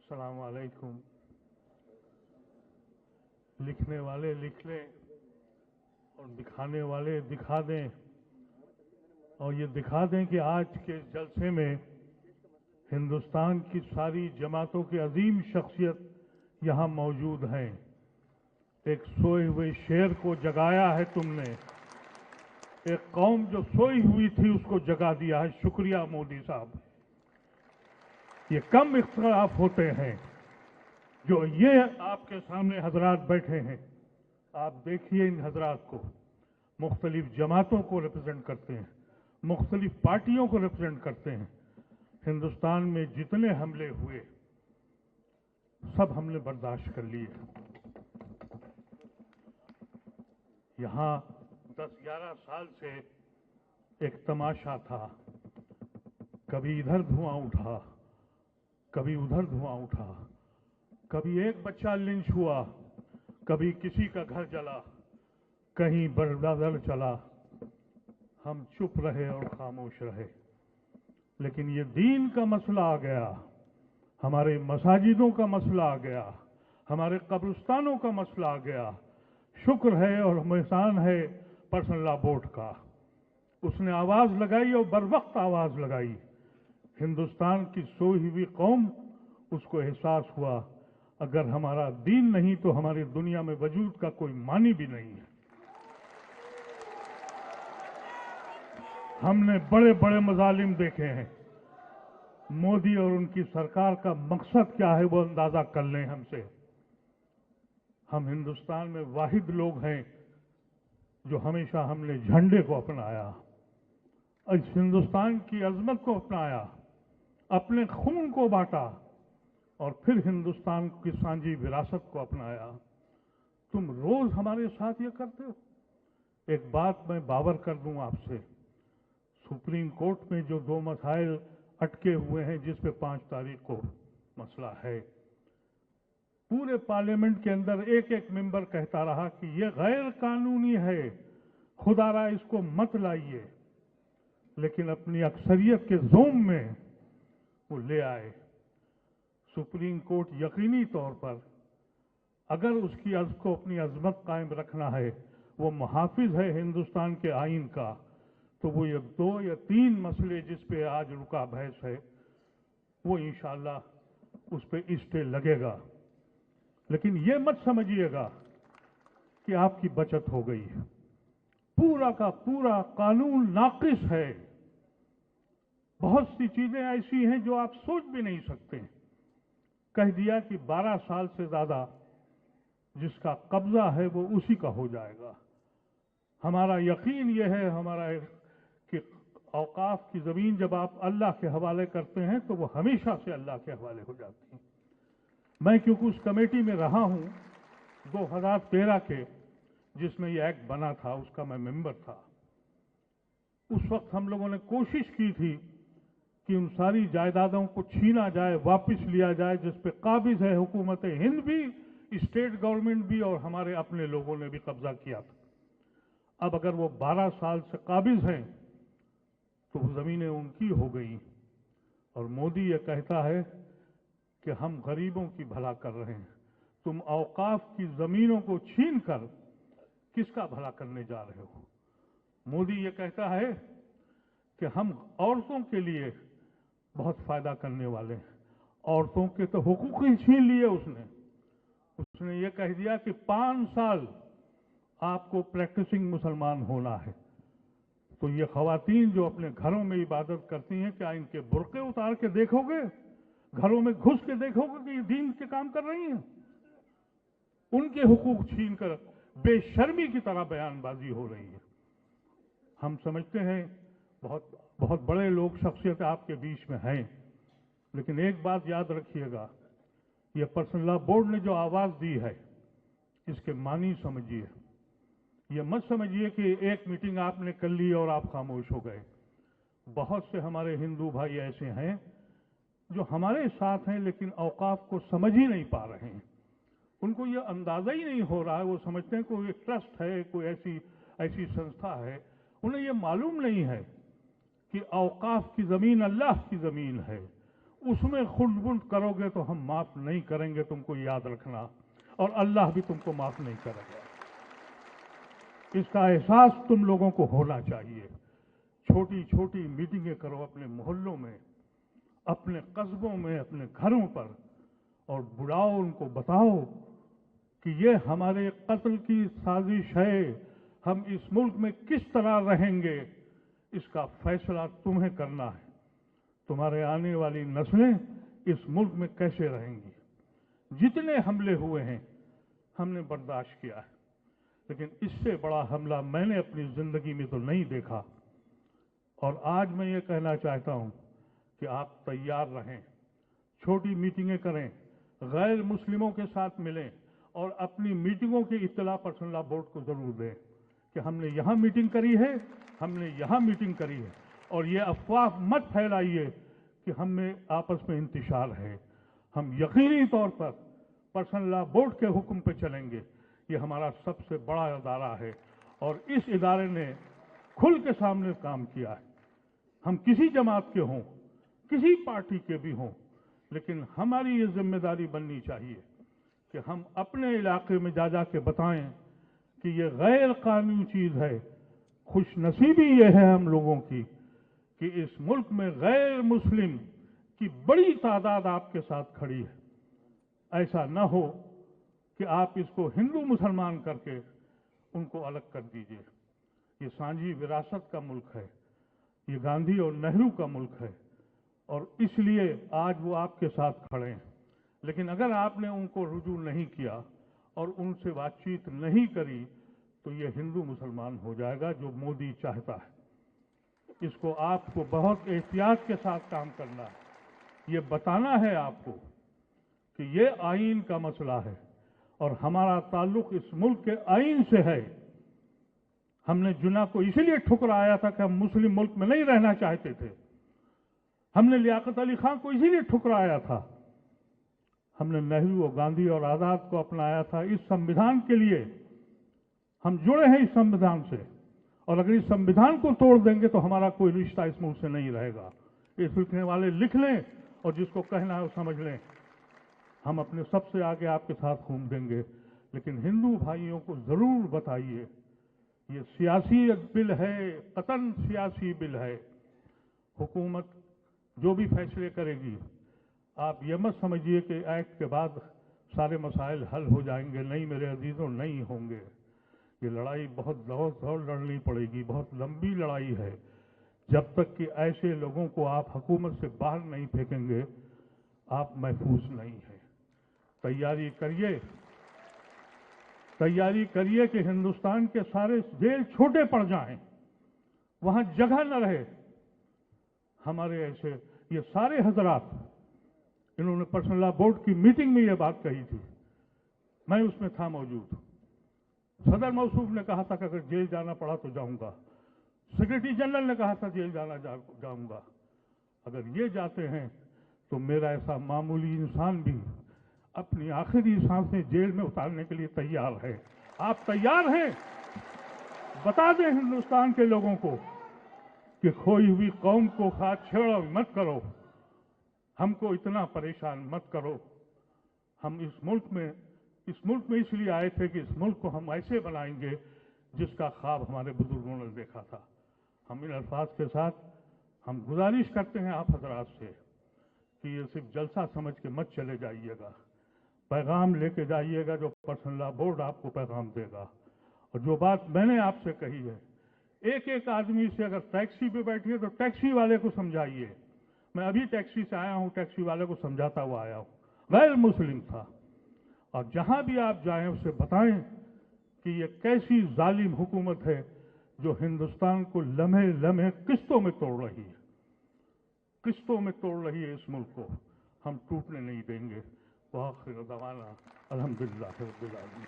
अस्सलाम वालेकुम। लिखने वाले लिख लें और दिखाने वाले दिखा दें, और ये दिखा दें कि आज के जलसे में हिंदुस्तान की सारी जमातों की अजीम शख्सियत यहाँ मौजूद हैं। एक सोए हुए शेर को जगाया है तुमने, एक कौम जो सोई हुई थी उसको जगा दिया है। शुक्रिया मोदी साहब। ये कम इख्तिलाफ होते हैं जो ये आपके सामने हजरात बैठे हैं। आप देखिए इन हजरात को, मुख्तलिफ जमातों को रिप्रेजेंट करते हैं, मुख्तलिफ पार्टियों को रिप्रेजेंट करते हैं। हिंदुस्तान में जितने हमले हुए सब हमने बर्दाश्त कर लिए। यहाँ 10-11 साल से एक तमाशा था, कभी इधर धुआं उठा, कभी उधर धुआं उठा, कभी एक बच्चा लिंच हुआ, कभी किसी का घर जला, कहीं बर्दादर चला। हम चुप रहे और खामोश रहे। लेकिन ये दीन का मसला आ गया, हमारे मसाजिदों का मसला आ गया, हमारे कब्रिस्तानों का मसला आ गया। शुक्र है और एहसान है पर्सनल लॉ बोर्ड का, उसने आवाज लगाई और बरवक्त आवाज लगाई। हिंदुस्तान की सोई हुई कौम, उसको एहसास हुआ अगर हमारा दीन नहीं तो हमारी दुनिया में वजूद का कोई मानी भी नहीं है। हमने बड़े बड़े मजालिम देखे हैं। मोदी और उनकी सरकार का मकसद क्या है वो अंदाजा कर लें हमसे। हम हिंदुस्तान में वाहिद लोग हैं जो हमेशा हमने झंडे को अपनाया, इस हिंदुस्तान की अजमत को अपनाया, अपने खून को बांटा और फिर हिंदुस्तान की सांझी विरासत को अपनाया। तुम रोज हमारे साथ ये करते हो। एक बात मैं बावर कर दूं आपसे, सुप्रीम कोर्ट में जो 2 मसाइल अटके हुए हैं जिस पे 5 तारीख को मसला है, पूरे पार्लियामेंट के अंदर एक एक मेंबर कहता रहा कि ये गैर कानूनी है, खुदारा इसको मत लाइए। लेकिन अपनी अक्सरियत के जोम में वो ले आए। सुप्रीम कोर्ट यकीनी तौर पर अगर उसकी को अपनी अजमत कायम रखना है, वो मुहाफिज है हिंदुस्तान के आइन का, तो वो ये 2 या 3 मसले जिस पे आज रुका बहस है वो इंशाअल्लाह उस पे स्टे लगेगा। लेकिन ये मत समझिएगा कि आपकी बचत हो गई है। पूरा का पूरा कानून नाकिस है। बहुत सी चीजें ऐसी हैं जो आप सोच भी नहीं सकते। कह दिया कि 12 साल से ज्यादा जिसका कब्जा है वो उसी का हो जाएगा। हमारा यकीन ये है हमारा कि औकाफ की जमीन जब आप अल्लाह के हवाले करते हैं तो वो हमेशा से अल्लाह के हवाले हो जाती है। मैं क्योंकि उस कमेटी में रहा हूं 2013 के जिसमें ये एक्ट बना था, उसका मैं मेंबर था। उस वक्त हम लोगों ने कोशिश की थी कि उन सारी जायदादों को छीना जाए, वापस लिया जाए जिस पे काबिज है हुकूमत हिंद भी, स्टेट गवर्नमेंट भी और हमारे अपने लोगों ने भी कब्जा किया था। अब अगर वो 12 साल से काबिज हैं तो वो जमीनें उनकी हो गई। और मोदी ये कहता है कि हम गरीबों की भला कर रहे हैं। तुम औकाफ की जमीनों को छीन कर किसका भला करने जा रहे हो? मोदी ये कहता है कि हम औरतों के लिए बहुत फायदा करने वाले हैं। औरतों के तो हुकूक ही छीन लिए उसने ये कह दिया कि 5 साल आपको प्रैक्टिसिंग मुसलमान होना है। तो ये खवातीन जो अपने घरों में इबादत करती हैं, क्या इनके बुर्के उतार के देखोगे? घरों में घुस के देखोगे कि ये दीन के काम कर रही हैं? उनके हुकूक छीन कर बेशर्मी की तरह बयानबाजी हो रही है। हम समझते हैं बहुत बहुत बड़े लोग शख्सियत आपके बीच में हैं, लेकिन एक बात याद रखिएगा, ये पर्सनल लॉ बोर्ड ने जो आवाज दी है इसके मानी समझिए। ये मत समझिए कि एक मीटिंग आपने कर ली और आप खामोश हो गए। बहुत से हमारे हिंदू भाई ऐसे हैं जो हमारे साथ हैं लेकिन औकाफ को समझ ही नहीं पा रहे हैं। उनको ये अंदाजा ही नहीं हो रहा है। वो समझते हैं कोई ट्रस्ट है, कोई ऐसी संस्था है। उन्हें ये मालूम नहीं है कि औकाफ की जमीन अल्लाह की जमीन है। उसमें खुर्द-बुर्द करोगे तो हम माफ नहीं करेंगे, तुमको याद रखना, और अल्लाह भी तुमको माफ नहीं करेगा। इसका एहसास तुम लोगों को होना चाहिए। छोटी छोटी मीटिंगें करो अपने मोहल्लों में, अपने कस्बों में, अपने घरों पर, और बुलाओ, उनको बताओ कि ये हमारे कत्ल की साजिश है, हम इस मुल्क में किस तरह रहेंगे, इसका फैसला तुम्हें करना है। तुम्हारे आने वाली नस्लें इस मुल्क में कैसे रहेंगी। जितने हमले हुए हैं हमने बर्दाश्त किया है, लेकिन इससे बड़ा हमला मैंने अपनी जिंदगी में तो नहीं देखा। और आज मैं ये कहना चाहता हूं कि आप तैयार रहें, छोटी मीटिंगें करें, गैर मुस्लिमों के साथ मिलें, और अपनी मीटिंगों की इत्तला पर्सनल लॉ बोर्ड को जरूर दें कि हमने यहां मीटिंग करी है, हमने यहां मीटिंग करी है। और ये अफवाह मत फैलाइए कि हम में आपस में इंतशार है। हम यकीनी तौर पर पर्सनल लॉ बोर्ड के हुक्म पे चलेंगे। ये हमारा सबसे बड़ा इदारा है और इस इदारे ने खुल के सामने काम किया है। हम किसी जमात के हों, किसी पार्टी के भी हों, लेकिन हमारी ये जिम्मेदारी बननी चाहिए कि हम अपने इलाके में जा के बताएं कि ये गैर कानूनी चीज है। खुशनसीबी ये है हम लोगों की कि इस मुल्क में गैर मुस्लिम की बड़ी तादाद आपके साथ खड़ी है। ऐसा न हो कि आप इसको हिंदू मुसलमान करके उनको अलग कर दीजिए। ये सांझी विरासत का मुल्क है, ये गांधी और नेहरू का मुल्क है, और इसलिए आज वो आपके साथ खड़े हैं। लेकिन अगर आपने उनको रुजू नहीं किया और उनसे बातचीत नहीं करी तो ये हिंदू मुसलमान हो जाएगा जो मोदी चाहता है। इसको आपको बहुत एहतियात के साथ काम करना है। ये बताना है आपको कि ये आईन का मसला है और हमारा ताल्लुक इस मुल्क के आईन से है। हमने जुना को इसीलिए ठुकराया था कि हम मुस्लिम मुल्क में नहीं रहना चाहते थे। हमने लियाकत अली खान को इसीलिए ठुकराया था। हमने नेहरू और गांधी और आजाद को अपनाया था इस संविधान के लिए। हम जुड़े हैं इस संविधान से, और अगर इस संविधान को तोड़ देंगे तो हमारा कोई रिश्ता इस मुल्क से नहीं रहेगा। इस लिखने वाले लिख लें और जिसको कहना है वो समझ लें। हम अपने सबसे आगे आपके साथ घूम देंगे, लेकिन हिंदू भाइयों को जरूर बताइए ये सियासी बिल है, कतन सियासी बिल है। हुकूमत जो भी फैसले करेगी, आप ये मत समझिए कि एक्ट के बाद सारे मसाइल हल हो जाएंगे। नहीं मेरे अजीजों, नहीं होंगे। ये लड़ाई बहुत दौड़ लड़नी पड़ेगी, बहुत लंबी लड़ाई है। जब तक कि ऐसे लोगों को आप हुकूमत से बाहर नहीं फेंकेंगे, आप महफूज नहीं है। तैयारी करिए कि हिंदुस्तान के सारे जेल छोटे पड़ जाएं, वहां जगह न रहे। हमारे ऐसे ये सारे हजरात, इन्होंने पर्सनल लॉ बोर्ड की मीटिंग में ये बात कही थी, मैं उसमें था मौजूद। सदर मौसूफ ने कहा था कि अगर जेल जाना पड़ा तो जाऊंगा। सेक्रेटरी जनरल ने कहा था जेल जाऊंगा। अगर ये जाते हैं तो मेरा ऐसा मामूली इंसान भी अपनी आखिरी सांसें जेल में उतारने के लिए तैयार है। आप तैयार हैं? बता दें हिंदुस्तान के लोगों को कि खोई हुई कौम को हाथ छेड़ो मत करो, हमको इतना परेशान मत करो। हम इस मुल्क में इसलिए आए थे कि इस मुल्क को हम ऐसे बनाएंगे जिसका ख्वाब हमारे बुजुर्गों ने देखा था। हम इन अल्फाज के साथ हम गुजारिश करते हैं आप हजरात से कि ये सिर्फ जलसा समझ के मत चले जाइएगा। पैगाम लेके जाइएगा जो पर्सनल लॉ बोर्ड आपको पैगाम देगा। और जो बात मैंने आपसे कही है, एक एक आदमी से अगर टैक्सी पे बैठिए तो टैक्सी वाले को समझाइए। मैं अभी टैक्सी से आया हूं, टैक्सी वाले को समझाता हुआ आया हूं, गैर मुस्लिम था। और जहां भी आप जाएं उसे बताएं कि ये कैसी जालिम हुकूमत है जो हिंदुस्तान को लम्हे लम्हे किस्तों में तोड़ रही है, किस्तों में तोड़ रही है। इस मुल्क को हम टूटने नहीं देंगे। वाखिर दवाना अल्हम्दुलिल्लाह रब्बिल आलमीन।